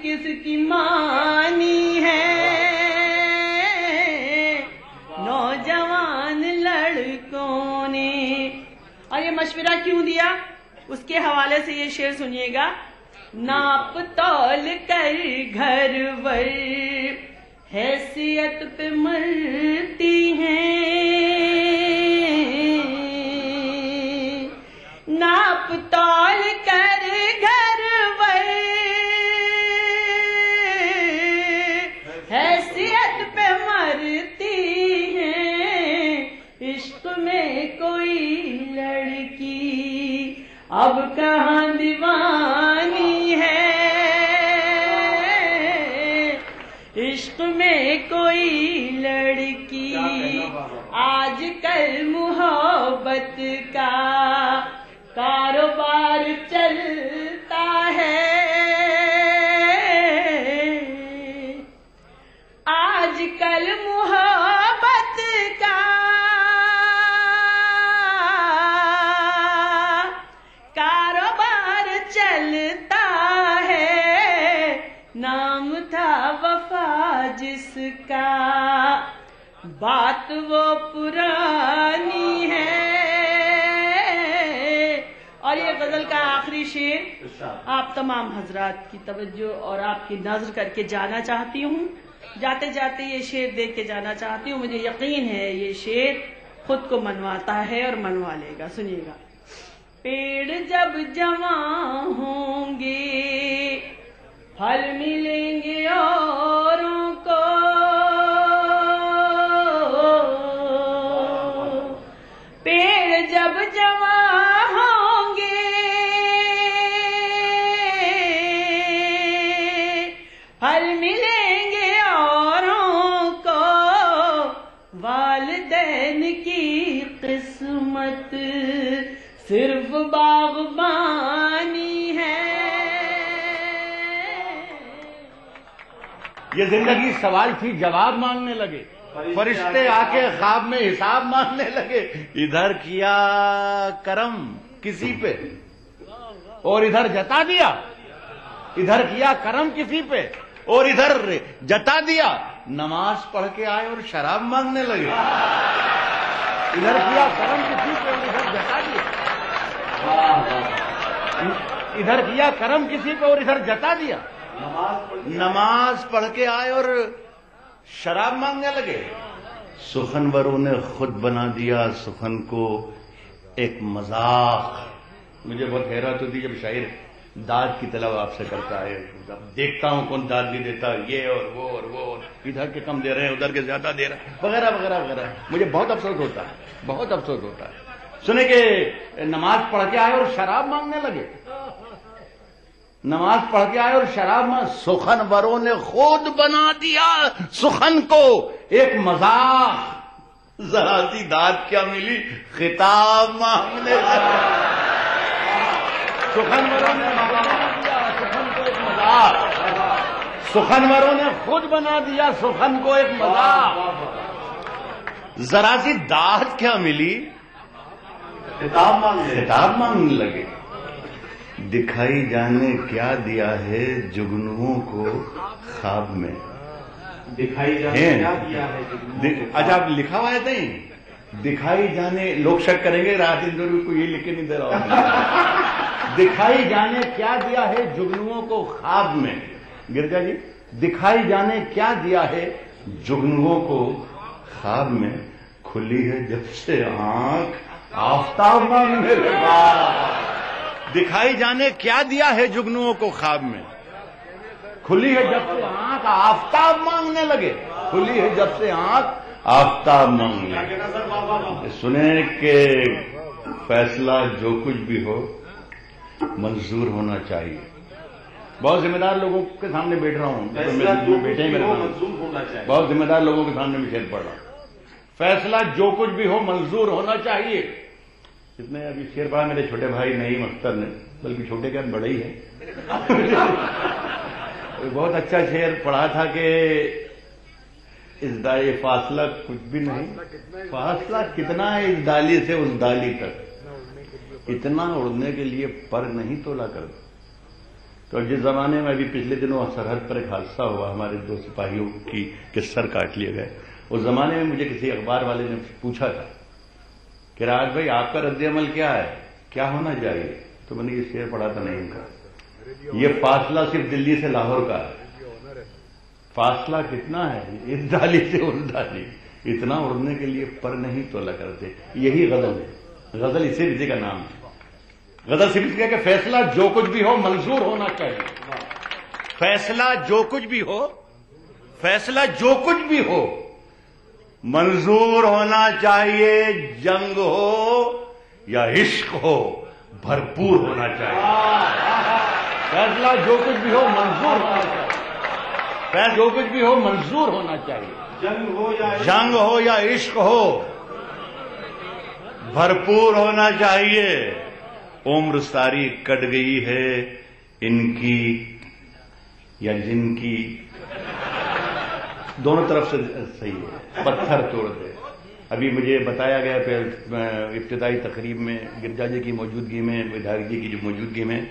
کس کی مانی ہے، نوجوان لڑکوں نے۔ اور یہ مشورہ کیوں دیا، اس کے حوالے سے یہ شعر سنیے گا۔ ناپ تول کر گھر ور حیثیت پہ مرتی ہیں، ناپ تول کر گھر ور حیثیت پہ مرتی ہیں، عشق میں کوئی لڑکی اب کہاں دیوانی ہے، عشق میں کوئی لڑکی آج کل محبت کا کاروبار چلتا ہے، آج کل محبت کا کاروبار چلتا ہے، نام تھا وفا جس کا بات وہ پرانی ہے۔ اور یہ غزل کا آخری شعر آپ تمام حضرات کی توجہ اور آپ کی نظر کر کے جانا چاہتی ہوں، جاتے جاتے یہ شعر دیکھ کے جانا چاہتی ہوں، مجھے یقین ہے یہ شعر خود کو منواتا ہے اور منوا لے گا۔ سنیے گا۔ پیڑ جب جوان ہوں گے پھل ملیں گے اوروں کو، پیڑ جب جوان ہوں گے پھل ملیں گے اوروں کو، والدین کی قسمت صرف باغبانی ہے۔ یہ زندگی سوال تھی جواب مانگنے لگے، فرشتے آ کے خواب میں حساب مانگنے لگے، ادھر کیا کرم کسی پہ اور ادھر جتا دیا، ادھر کیا کرم کسی پہ اور ادھر جتا دیا، نماز پڑھ کے آئے اور شراب مانگنے لگے، ادھر کیا کرم کسی پہ اور ادھر جتا دیا، ادھر کیا کرم کسی پہ اور ادھر جتا دیا، نماز پڑھ کے آئے اور شراب مانگنے لگے۔ سخنوروں نے خود بنا دیا سخن کو ایک مذاق۔ مجھے بہت حیرت ہوتی جب شاعر داد کی طلب آپ سے کرتا ہے، دیکھتا ہوں کون داد بھی دیتا ہے، یہ اور وہ اور وہ، ادھر کے کم دے رہے ہیں ادھر کے زیادہ دے رہے ہیں وغیرہ وغیرہ وغیرہ۔ مجھے بہت افسوس ہوتا ہے، بہت افسوس ہوتا ہے سنے کہ نماز پڑھ کے آئے اور شراب مانگنے لگے، نماز پڑھ کے آئے اور شراب میں سخنوروں نے خود بنا دیا سخن کو ایک مذاق، ذرا سی داد کیا ملی خطاب مانگنے لگے، سخنوروں نے بنا دیا سخن کو ایک مذاق، سخنوروں نے خود بنا دیا سخن کو ایک مذاق، ذرا سی داد کیا ملی خطاب مانگنے لگے، دکھائی جانے کیا دیا ہے جگنوؤں کو خواب میں، دکھائی جانے کیا دیا ہے اچھا آپ لکھا ہوا ہے نہیں، دکھائی جانے لوگ شک کریں گے رات انٹرویو کو یہ لکھ کے نہیں دے رہا ہوں، دکھائی جانے کیا دیا ہے جگنوؤں کو خواب میں، گرجا جی دکھائی جانے کیا دیا ہے جگنوؤں کو خواب میں، کھلی ہے جب سے آنکھ آفتاب مانگنے لگا، دکھائی جانے کیا دیا ہے جگنوؤں کو خواب میں، کھلی ہے جب سے آنکھ آفتاب مانگنے لگے، کھلی ہے جب سے آنکھ آفتاب مانگنے لگے۔ سنیں کہ فیصلہ جو کچھ بھی ہو منظور ہونا چاہیے۔ بہت ذمہ دار لوگوں کے سامنے بیٹھ رہا ہوں، بیٹھے میرے سامنے بہت ذمہ دار لوگوں کے سامنے میں شعر پڑھ رہا ہوں، فیصلہ جو کچھ بھی ہو منظور ہونا چاہیے۔ اتنے ابھی شعر پڑھا میرے چھوٹے بھائی نعیم اختر نے، بلکہ چھوٹے کیا بڑے ہی ہیں، بہت اچھا شعر پڑھا تھا کہ اس دائی فاصلہ کچھ بھی نہیں، فاصلہ کتنا ہے اس ڈالی سے اس ڈالی تک، اتنا اڑنے کے لیے پر نہیں تولا کر، تو جس زمانے میں ابھی پچھلے دنوں سرحد پر ایک حادثہ ہوا، ہمارے 2 سپاہیوں کے سر کاٹ لیے گئے، اس زمانے میں مجھے کسی اخبار والے نے پوچھا تھا کہ راج بھائی آپ کا رد عمل کیا ہے، کیا ہونا چاہیے؟ تو میں نے یہ شعر پڑھا تھا نہیں کا، یہ فاصلہ صرف دلی سے لاہور کا ہے، فاصلہ کتنا ہے اس ڈالی سے اس ڈالی، اتنا اڑنے کے لیے پر نہیں تولا کرتے. یہی غزل ہے، غزل اسی رضی کا نام ہے. غزل صرف اس کہ فیصلہ جو کچھ بھی ہو منظور ہونا چاہیے، فیصلہ جو کچھ بھی ہو، فیصلہ جو کچھ بھی ہو منظور ہونا چاہیے، جنگ ہو یا عشق ہو بھرپور ہونا چاہیے. فیصلہ جو کچھ بھی ہو منظور ہونا چاہیے، فیصلہ جو کچھ بھی ہو منظور ہونا چاہیے، جنگ ہو یا عشق ہو بھرپور ہونا چاہیے. عمر ساری کٹ گئی ہے ان کی یا جن کی، دونوں طرف سے صحیح ہے، پتھر توڑ دے. ابھی مجھے بتایا گیا ابتدائی تقریب میں گرجا جی کی موجودگی میں، ودھایک جی کی جو موجودگی میں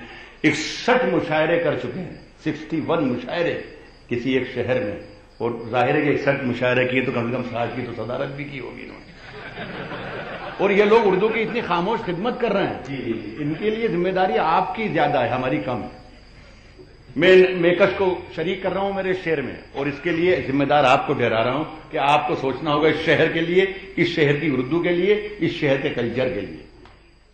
61 مشاعرے کر چکے ہیں، 61 مشاعرے کسی ایک شہر میں. اور ظاہر ہے کہ 61 مشاعرے کیے تو کم سے کم 60 کی تو صدارت بھی کی ہوگی انہوں نے. اور یہ لوگ اردو کی اتنی خاموش خدمت کر رہے ہیں، ان کے لیے ذمہ داری آپ کی زیادہ ہے، ہماری کم ہے. میں میکش کو شریک کر رہا ہوں میرے شعر میں، اور اس کے لیے ذمہ دار آپ کو ٹھہرا رہا ہوں کہ آپ کو سوچنا ہوگا اس شہر کے لیے، اس شہر کی اردو کے لیے، اس شہر کے کلچر کے لیے.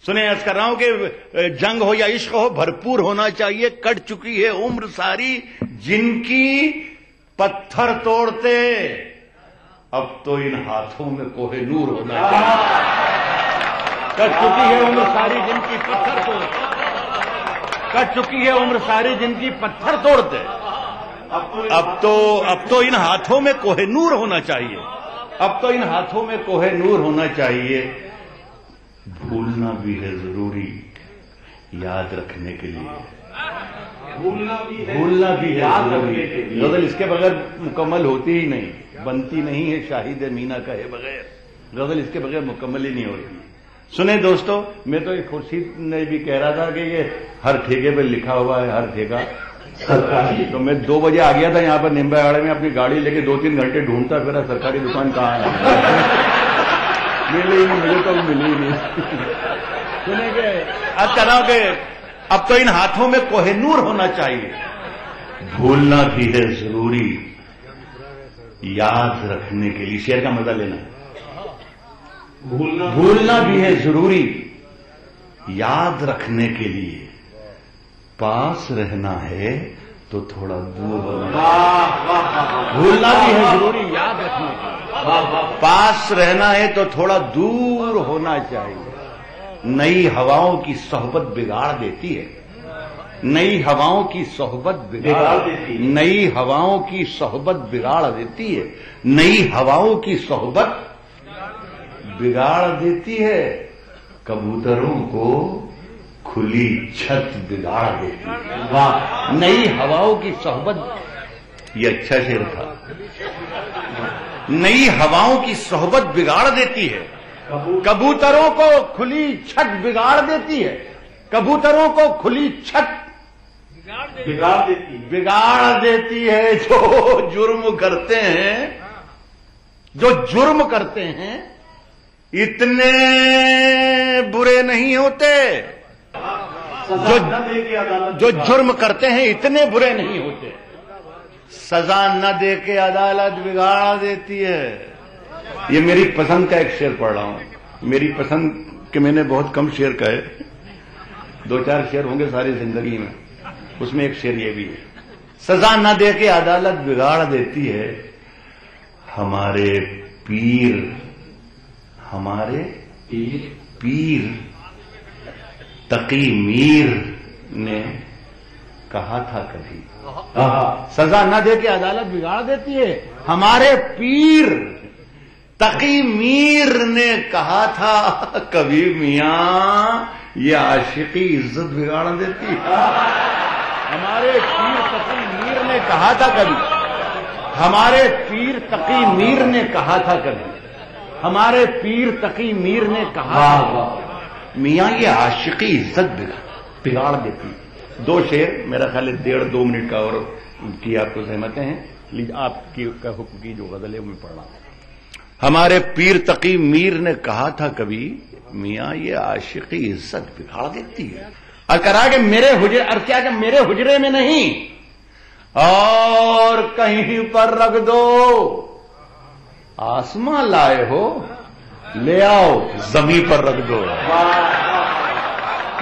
سنیں، عرض کر رہا ہوں کہ جنگ ہو یا عشق ہو بھرپور ہونا چاہیے. کٹ چکی ہے عمر ساری جن کی پتھر توڑتے، اب تو ان ہاتھوں میں کوہ نور ہونا چاہیے. کٹ چکی ہے عمر ساری جن کی پتھر توڑتے، کٹ چکی ہے عمر ساری جن کی پتھر توڑتے، اب تو ان ہاتھوں میں کوہ نور ہونا چاہیے، اب تو ان ہاتھوں میں کوہ نور ہونا چاہیے. بھولنا بھی ہے ضروری یاد رکھنے کے لیے، بھولنا بھی ہے ضروری. غزل اس کے بغیر مکمل ہوتی ہی نہیں، بنتی نہیں ہے شاہد مینا کہے بغیر. غزل اس کے بغیر مکمل ہی نہیں ہوتی. سنیں دوستو، میں تو خورشید نے بھی کہہ رہا تھا کہ یہ ہر ٹھیکے پہ لکھا ہوا ہے، ہر ٹھیکہ سرکاری. تو میں 2 بجے آ گیا تھا یہاں پر نمبا گاڑے میں، اپنی گاڑی لے کے 2-3 گھنٹے ڈھونڈتا پھرا سرکاری دکان کہاں ہے، ملی نہیں، مجھے تو ملی نہیں. سنیں کہ اب کہہ رہا ہوں کہ اب تو ان ہاتھوں میں کوہ نور ہونا چاہیے. بھولنا بھی ہے ضروری یاد رکھنے کے لیے، شعر کا مزہ لینا. بھولنا بھی ہے ضروری یاد رکھنے کے لیے، پاس رہنا ہے تو تھوڑا دور ہونا. بھولنا بھی ہے ضروری یاد رکھنے کے لیے، پاس رہنا ہے تو تھوڑا دور ہونا چاہیے. نئی ہواؤں کی صحبت بگاڑ دیتی ہے، نئی ہواؤں کی صحبت بگاڑ دیتی ہے، نئی ہواؤں کی صحبت بگاڑ دیتی ہے، نئی ہواؤں کی صحبت بگاڑ دیتی ہے. کبوتروں کو کھلی چھت بگاڑ دیتی ہے. نئی ہواؤں کی صحبت، یہ اچھا شعر تھا. نئی ہواؤں کی صحبت بگاڑ دیتی ہے، کبوتروں کو کھلی چھت بگاڑ دیتی ہے. کبوتروں کو کھلی چھت بگاڑ دیتی ہے. جو جرم کرتے ہیں، جو جرم کرتے ہیں اتنے برے نہیں ہوتے، جو جرم کرتے ہیں اتنے برے نہیں ہوتے. سزا نہ دے کے عدالت بگاڑ دیتی ہے. یہ میری پسند کا ایک شعر پڑھ رہا ہوں. میری پسند کہ میں نے بہت کم شعر کہے، 2-4 شعر ہوں گے ساری زندگی میں، اس میں ایک شعر یہ بھی ہے. سزا نہ دے کے عدالت بگاڑ دیتی ہے. ہمارے پیر تقی میر نے کہا تھا کبھی. سزا نہ دے کے عدالت بگاڑ دیتی ہے. ہمارے پیر تقی میر نے کہا تھا کبھی میاں یہ عاشقی عزت بگاڑ دیتی ہے. ہمارے پیر تقی میر نے کہا تھا کبھی، ہمارے پیر تقی میر نے کہا تھا کبھی، ہمارے پیر تقی میر نے کہا میاں یہ عاشقی عزت بگاڑ دیتی. دو شعر میرا خیال ہے 1.5-2 منٹ کا اور کی آپ کو سہمتیں ہیں. آپ کی کا حکم کی جو غزل ہے وہ میں پڑھ رہا ہوں. ہمارے پیر تقی میر نے کہا تھا کبھی میاں یہ عاشقی عزت بگاڑ دیتی ہے. اور کرا کہ میرے حجرے اور کیا کہ میرے حجرے میں نہیں اور کہیں پر رکھ دو. آسماں لائے ہو لے آؤ زمین پر رکھ دو.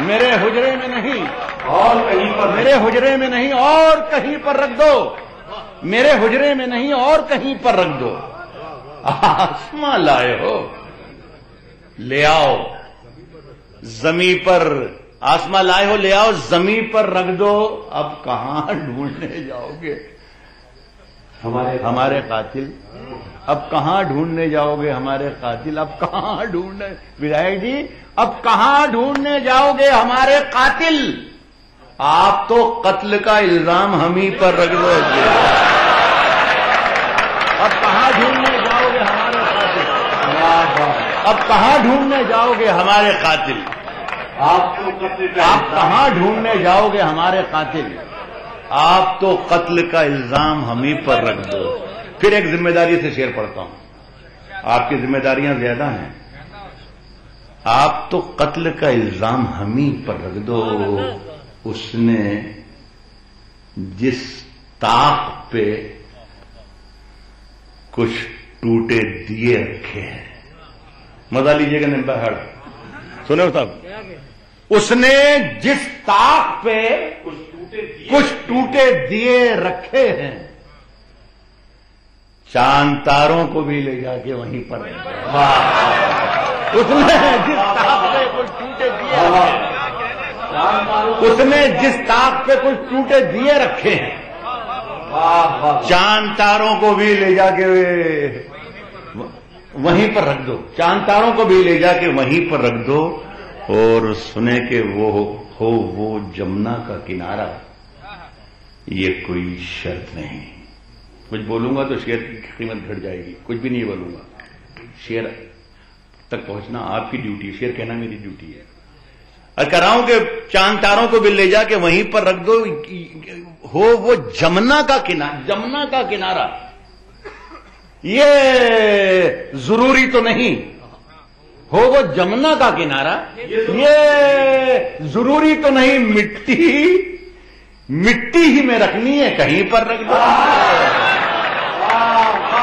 میرے حجرے میں نہیں اور کہیں پر, میرے حجرے میں نہیں اور کہیں پر رکھ دو. میرے حجرے میں نہیں اور کہیں پر رکھ دو. آسماں لائے ہو لے آؤ زمین پر. آسماں لائے ہو لے آؤ زمین پر رکھ دو. اب کہاں ڈھونڈنے جاؤ گے ہمارے قاتل. اب کہاں ڈھونڈنے جاؤ گے ہمارے قاتل. اب کہاں ڈھونڈنے ودھائک جی اب کہاں ڈھونڈنے جاؤ گے ہمارے قاتل. آپ تو قتل کا الزام ہم ہی پر رکھ دو. اب کہاں ڈھونڈنے جاؤ گے ہمارے قاتل. اب کہاں ڈھونڈنے جاؤ گے ہمارے قاتل. آپ کہاں ڈھونڈنے جاؤ گے ہمارے قاتل. آپ تو قتل کا الزام ہم ہی پر رکھ دو. پھر ایک ذمہ داری سے شعر پڑھتا ہوں. آپ کی ذمہ داریاں زیادہ ہیں. آپ تو قتل کا الزام ہم ہی پر رکھ دو. اس نے جس طاق پہ کچھ ٹوٹے دیے رکھے ہیں. مزہ لیجیے گا نمبر ہڑ سنے صاحب. اس نے جس طاق پہ کچھ ٹوٹے دیے رکھے ہیں چاند تاروں کو بھی لے جا کے وہیں پر. اس نے جس طاق پہ کچھ ٹوٹے دیے اس نے جس طاق پہ کچھ ٹوٹے دیے رکھے ہیں چاند تاروں کو بھی لے جا کے وہیں پر رکھ دو. چاند تاروں کو بھی لے جا کے وہیں پر رکھ دو. اور سنے کہ وہ جمنا کا کنارہ یہ کوئی شرط نہیں. کچھ بولوں گا تو شعر کی قیمت گھٹ جائے گی. کچھ بھی نہیں بولوں گا. شعر تک پہنچنا آپ کی ڈیوٹی. شعر کہنا میری ڈیوٹی ہے. اور کراؤں کہ چاند تاروں کو بھی لے جا کے وہیں پر رکھ دو. ہو وہ جمنا کا کنارہ یہ ضروری تو نہیں. ہو وہ جمنا کا کنارہ یہ ضروری تو نہیں. مٹی ہی میں رکھنی ہے کہیں پر رکھ دو.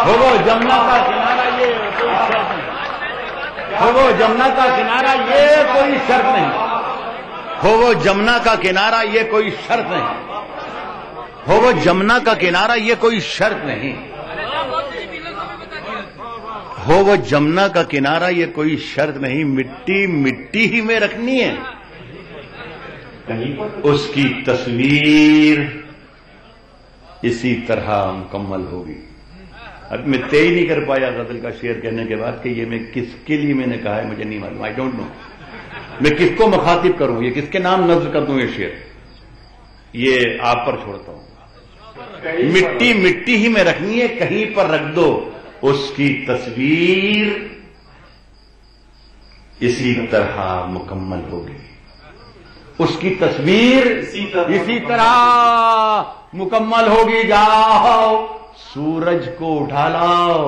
ہو وہ جمنا کا کنارہ یہ کوئی شرط نہیں. ہو وہ جمنا کا کنارہ یہ کوئی شرط نہیں. ہو وہ جمنا کا کنارہ یہ کوئی شرط نہیں. ہو وہ جمنا کا کنارہ یہ کوئی شرط نہیں. ہو وہ جمنا کا کنارہ یہ کوئی شرط نہیں. مٹی ہی میں رکھنی ہے. اس کی تصویر اسی طرح مکمل ہوگی. اب میں طے نہیں کر پایا غزل کا شعر کہنے کے بعد کہ یہ میں کس کے لیے میں نے کہا ہے مجھے نہیں معلوم. I don't know. میں کس کو مخاطب کروں, یہ کس کے نام نظر کر دوں یہ شعر, یہ آپ پر چھوڑتا ہوں. مٹی ہی میں رکھنی ہے کہیں پر رکھ دو. اس کی تصویر اسی طرح مکمل ہوگی. اس کی تصویر اسی طرح مکمل ہوگی. جاؤ سورج کو اٹھا لاؤ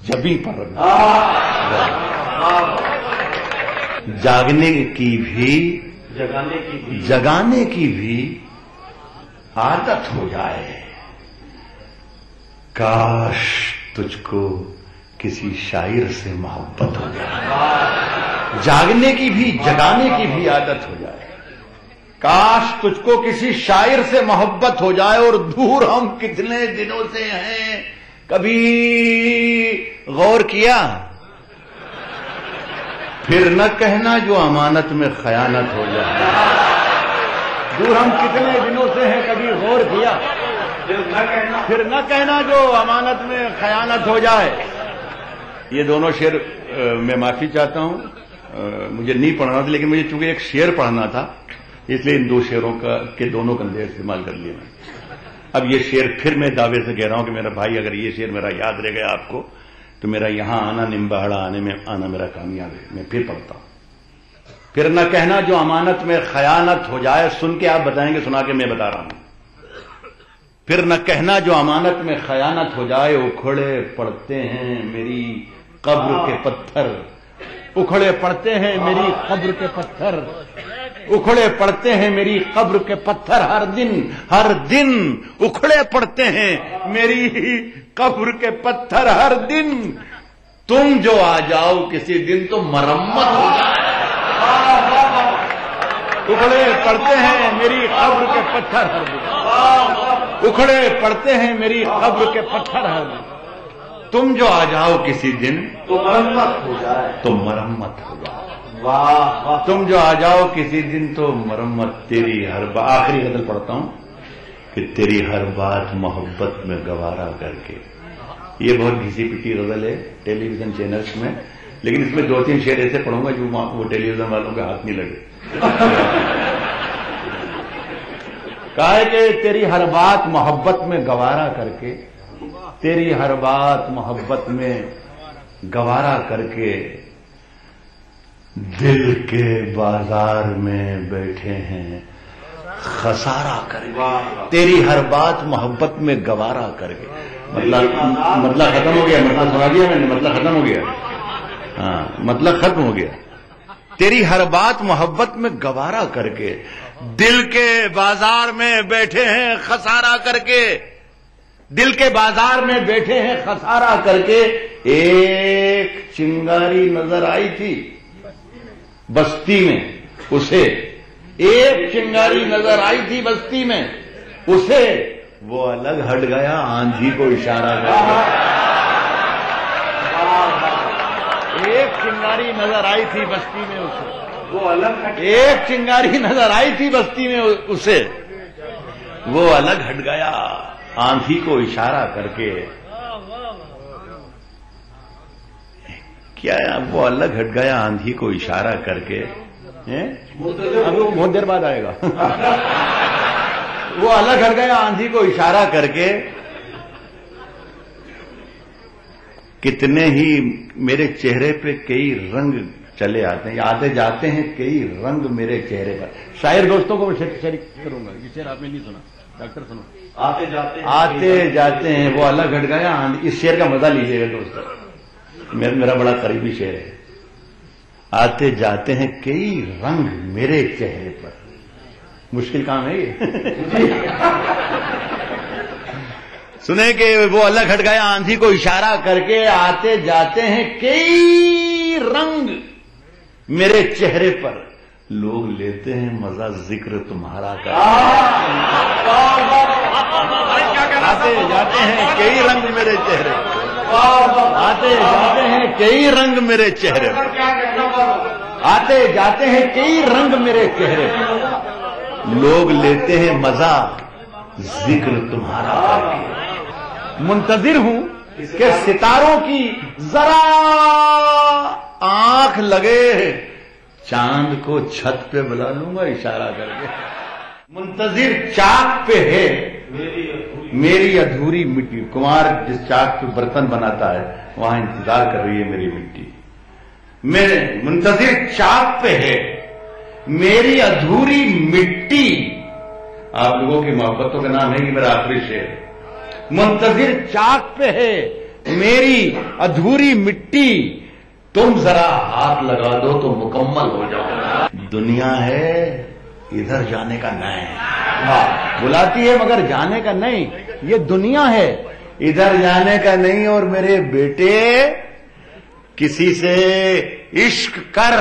جبیں پر رکھ دو. جاگنے کی بھی جگانے کی بھی عادت ہو جائے. کاش تجھ کو کسی شاعر سے محبت ہو جائے. جاگنے کی بھی جگانے کی بھی عادت ہو جائے. کاش تجھ کو کسی شاعر سے محبت ہو جائے. اور دور ہم کتنے دنوں سے ہیں کبھی غور کیا. پھر نہ کہنا جو امانت میں خیانت ہو جائے. دور ہم کتنے دنوں سے ہیں کبھی غور کیا. پھر نہ کہنا جو امانت میں خیانت ہو جائے. یہ دونوں شعر میں معافی چاہتا ہوں, مجھے نہیں پڑھنا تھا لیکن مجھے چونکہ ایک شعر پڑھنا تھا اس لیے ان دو شعروں کے دونوں کندھے استعمال کر لیے میں. اب یہ شعر پھر میں دعوے سے کہہ رہا ہوں کہ میرا بھائی اگر یہ شعر میرا یاد رہ گیا آپ کو تو میرا یہاں آنا نمبہڑا آنے میں آنا میرا کامیاب ہے. میں پھر پڑھتا ہوں. پھر نہ کہنا جو امانت میں خیانت ہو جائے. سن کے آپ بتائیں گے, سنا کے میں بتا رہا ہوں. پھر نہ کہنا جو امانت میں خیانت ہو جائے. اکھڑے پڑتے ہیں میری قبر کے پتھر, اکھڑے پڑتے ہیں میری قبر کے پتھر, اکھڑے پڑتے ہیں میری قبر کے پتھر. ہر دن اکھڑے پڑتے ہیں میری قبر کے پتھر ہر دن. تم جو آ جاؤ کسی دن تو مرمت ہو جائے. اکھڑے پڑتے ہیں میری قبر کے پتھر ہر دن, اکھڑے پڑتے ہیں میری قبر کے پتھر ہر دن. تم جو آ جاؤ کسی دن تو مرمت ہو جائے, تو مرمت ہو جائے. واہ واہ. تم جو آ جاؤ کسی دن تو مرمت. تیری ہر بات, آخری غزل پڑھتا ہوں کہ تیری ہر بات محبت میں گوارا کر کے. یہ بہت گھسی پٹی غزل ہے ٹیلی ویژن چینلز میں, لیکن اس میں 2-3 شعر ایسے پڑھوں گا جو وہ ٹیلی ویژن والوں کے ہاتھ نہیں لگے. کہا ہے کہ تیری ہر بات محبت میں گوارا کر کے, تیری ہر بات محبت میں گوارا کر کے دل کے بازار میں بیٹھے ہیں خسارہ کر کے. تیری ہر بات محبت میں گوارا کر کے. مطلب ختم ہو گیا, مطلب سنا دیا میں نے, مطلب ختم ہو گیا. ہاں, مطلب ختم ہو گیا. تیری ہر بات محبت میں گوارا کر کے دل کے بازار میں بیٹھے ہیں خسارہ کر کے. دل کے بازار میں بیٹھے ہیں خسارہ کر کے. ایک چنگاری نظر آئی تھی بستی میں اسے, ایک چنگاری نظر آئی تھی بستی میں اسے, وہ الگ ہٹ گیا آندھی کو اشارہ کر کے. ایک چنگاری نظر آئی تھی بستی میں اسے, وہ الگ ہٹ, ایک چنگاری نظر آئی تھی بستی میں اسے, وہ الگ ہٹ گیا آندھی کو اشارہ کر کے. کیا وہ الگ ہٹ گیا آندھی کو اشارہ کر کے. ابھی وہ بہت دیر بعد آئے گا. وہ الگ ہٹ گیا آندھی کو اشارہ کر کے. کتنے ہی میرے چہرے پہ کئی رنگ چلے آتے ہیں, آتے جاتے ہیں کئی رنگ میرے چہرے پر. شاعر دوستوں کو شریک کروں گا, یہ شعر آپ نے نہیں سنا, ڈاکٹر سنو. آتے جاتے ہیں وہ الگ ہٹ گیا. اس شعر کا مزہ لیجیے گا دوستوں, میرا بڑا قریبی شعر ہے. آتے جاتے ہیں کئی رنگ میرے چہرے پر. مشکل کام ہے یہ. سنیں کہ وہ الگ ہٹ گیا آندھی کو اشارہ کر کے. آتے جاتے ہیں کئی رنگ میرے چہرے پر, لوگ لیتے ہیں مزہ ذکر تمہارا کا. آتے جاتے ہیں کئی رنگ میرے چہرے پر, آتے جاتے ہیں کئی رنگ میرے چہرے پر, آتے جاتے ہیں کئی رنگ میرے چہرے پر, لوگ لیتے ہیں مزہ ذکر تمہارا کر کے. منتظر ہوں کہ ستاروں کی ذرا آنکھ لگے, چاند کو چھت پہ بلا لوں گا اشارہ کر کے. منتظر چاک پہ ہے میری ادھوری مٹی. کمار جس چاک پہ برتن بناتا ہے وہاں انتظار کر رہی ہے میری مٹی. میرے منتظر چاک پہ ہے میری ادھوری مٹی. آپ لوگوں کی محبتوں کا نام ہے کہ میرا آخری شعر. منتظر چاک پہ ہے میری ادھوری مٹی, تم ذرا ہاتھ لگا دو تو مکمل ہو جاؤ. دنیا ہے ادھر جانے کا نہیں, بلاتی ہے مگر جانے کا نہیں. یہ دنیا ہے ادھر جانے کا نہیں. اور میرے بیٹے کسی سے عشق کر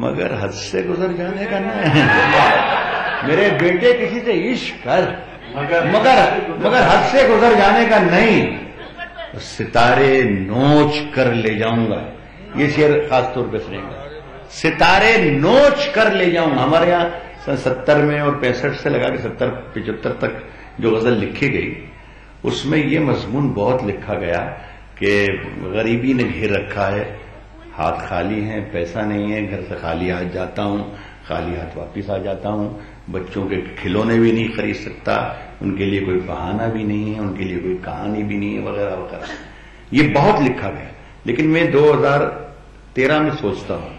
مگر حد سے گزر جانے کا نہیں. میرے بیٹے کسی سے عشق کر مگر حد سے گزر جانے کا نہیں. ستارے نوچ کر لے جاؤں گا. یہ شعر خاص طور پہ سنیں گا. ستارے نوچ کر لے جاؤں گا. ہمارے یہاں 70 میں اور 65 سے لگا کے 70-75 تک جو غزل لکھی گئی اس میں یہ مضمون بہت لکھا گیا کہ غریبی نے گھیر رکھا ہے, ہاتھ خالی ہیں, پیسہ نہیں ہے, گھر سے خالی ہاتھ جاتا ہوں, خالی ہاتھ واپس آ جاتا ہوں, بچوں کے کھلونے بھی نہیں خرید سکتا, ان کے لیے کوئی بہانہ بھی نہیں ہے, ان کے لیے کوئی کہانی بھی نہیں ہے, وغیرہ وغیرہ. یہ بہت لکھا گیا. لیکن میں 2013 میں سوچتا ہوں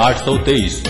823,